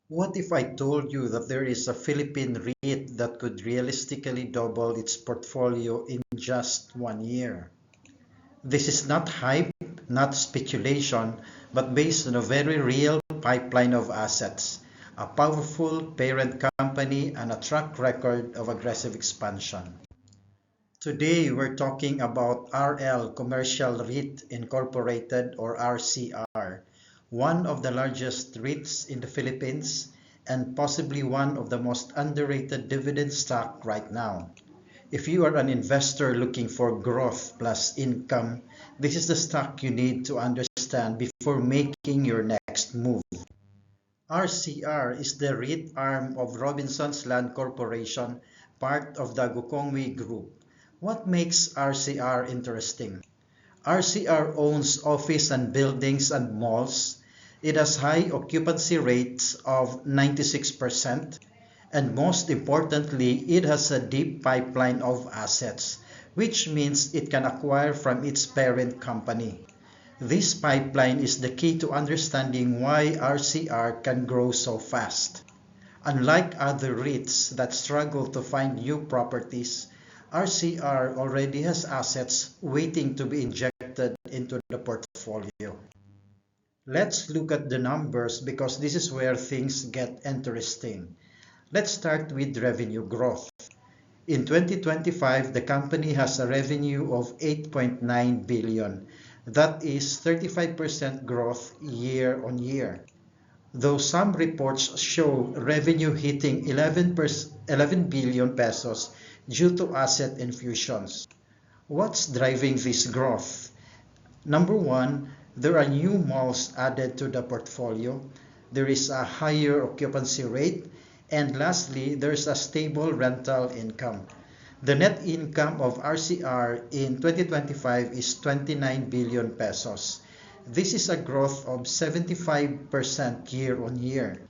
What if I told you that there is a Philippine REIT that could realistically double its portfolio in just 1 year? This is not hype, not speculation, but based on a very real pipeline of assets, a powerful parent company, and a track record of aggressive expansion. Today, we're talking about RL Commercial REIT Incorporated, or RCR, one of the largest REITs in the Philippines and possibly one of the most underrated dividend stock right now. If you are an investor looking for growth plus income, this is the stock you need to understand before making your next move. RCR is the REIT arm of Robinsons Land Corporation, part of the Gokongwei Group. What makes RCR interesting? RCR owns office and buildings and malls. It has high occupancy rates of 96%, and most importantly, it has a deep pipeline of assets, which means it can acquire from its parent company. This pipeline is the key to understanding why RCR can grow so fast. Unlike other REITs that struggle to find new properties, RCR already has assets waiting to be injected into the portfolio. Let's look at the numbers because this is where things get interesting. Let's start with revenue growth. In 2025, the company has a revenue of 8.9 billion. That is 35% growth year on year. Though some reports show revenue hitting 11 billion pesos due to asset infusions. What's driving this growth? Number one, there are new malls added to the portfolio. There is a higher occupancy rate. And lastly, there's a stable rental income. The net income of RCR in 2025 is 29 billion pesos. This is a growth of 75% year on year.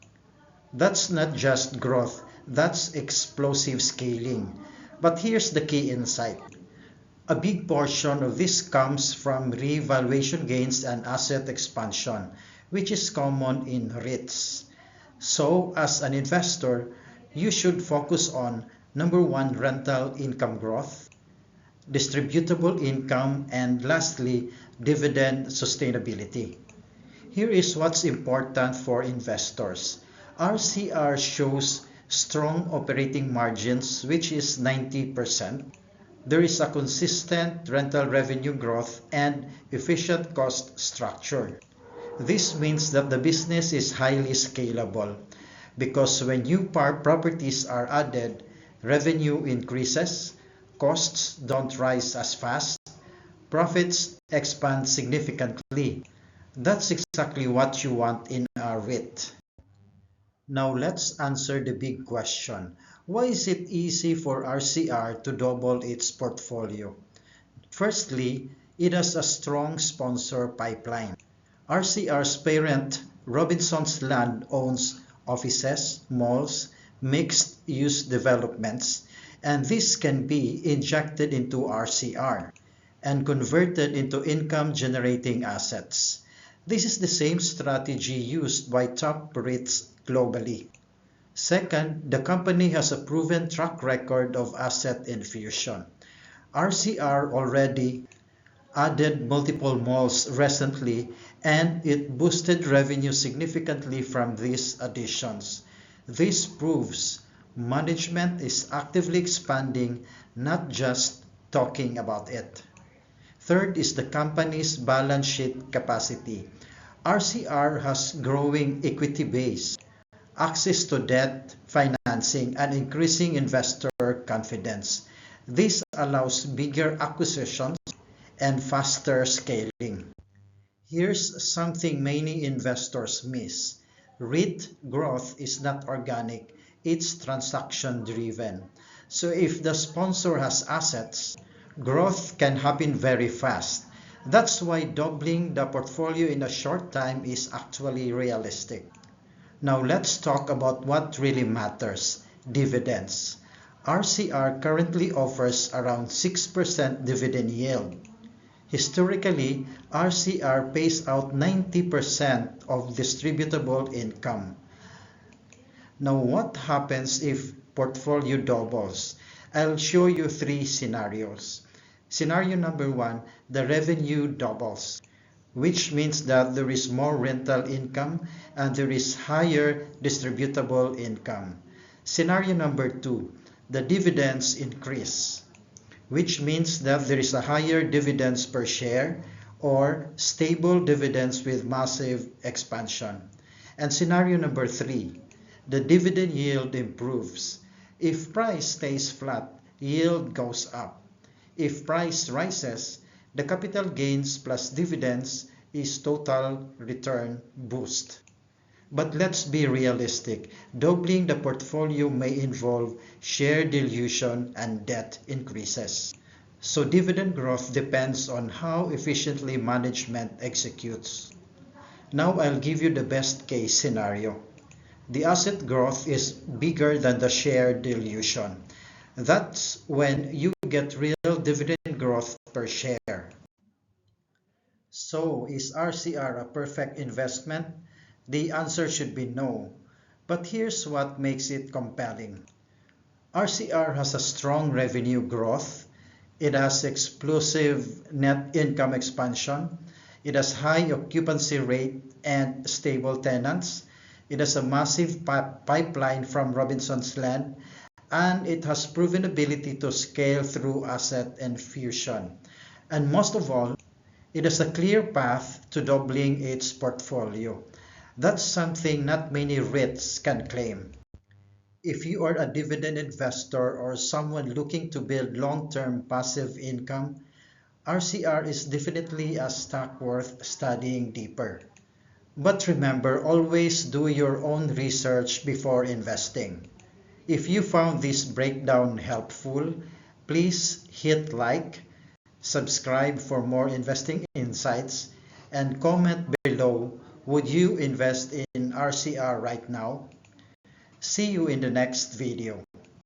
That's not just growth, that's explosive scaling. But here's the key insight. A big portion of this comes from revaluation gains and asset expansion, which is common in REITs. So, as an investor, you should focus on number one, rental income growth, distributable income, and lastly, dividend sustainability. Here is what's important for investors. RCR shows strong operating margins, which is 90%. There is a consistent rental revenue growth and efficient cost structure. This means that the business is highly scalable because when new properties are added, revenue increases, costs don't rise as fast, profits expand significantly. That's exactly what you want in a REIT. Now let's answer the big question. Why is it easy for RCR to double its portfolio? Firstly, it has a strong sponsor pipeline. RCR's parent, Robinsons Land, owns offices, malls, mixed-use developments, and this can be injected into RCR and converted into income-generating assets. This is the same strategy used by top REITs globally. Second, the company has a proven track record of asset infusion. RCR already added multiple malls recently, and it boosted revenue significantly from these additions. This proves management is actively expanding, not just talking about it. Third is the company's balance sheet capacity. RCR has growing equity base, access to debt financing, and increasing investor confidence. This allows bigger acquisitions and faster scaling. Here's something many investors miss. REIT growth is not organic, it's transaction driven. So if the sponsor has assets, growth can happen very fast. That's why doubling the portfolio in a short time is actually realistic. Now let's talk about what really matters, dividends. RCR currently offers around 6% dividend yield. Historically, RCR pays out 90% of distributable income. Now, what happens if portfolio doubles? I'll show you three scenarios. Scenario number one, the revenue doubles, which means that there is more rental income and there is higher distributable income. Scenario number two, the dividends increase, which means that there is a higher dividends per share or stable dividends with massive expansion. And scenario number three, the dividend yield improves. If price stays flat, yield goes up. If price rises, the capital gains plus dividends is total return boost. But let's be realistic. Doubling the portfolio may involve share dilution and debt increases. So dividend growth depends on how efficiently management executes. Now I'll give you the best case scenario. The asset growth is bigger than the share dilution. That's when you get real dividend growth per share. So, is RCR a perfect investment? The answer should be no. But here's what makes it compelling. RCR has a strong revenue growth. It has explosive net income expansion. It has high occupancy rate and stable tenants. It has a massive pipeline from Robinson's Land, and it has proven ability to scale through asset infusion. And most of all, it has a clear path to doubling its portfolio. That's something not many REITs can claim. If you are a dividend investor or someone looking to build long-term passive income, RCR is definitely a stock worth studying deeper. But remember, always do your own research before investing. If you found this breakdown helpful, please hit like, subscribe for more investing insights, and comment below, would you invest in RCR right now? See you in the next video.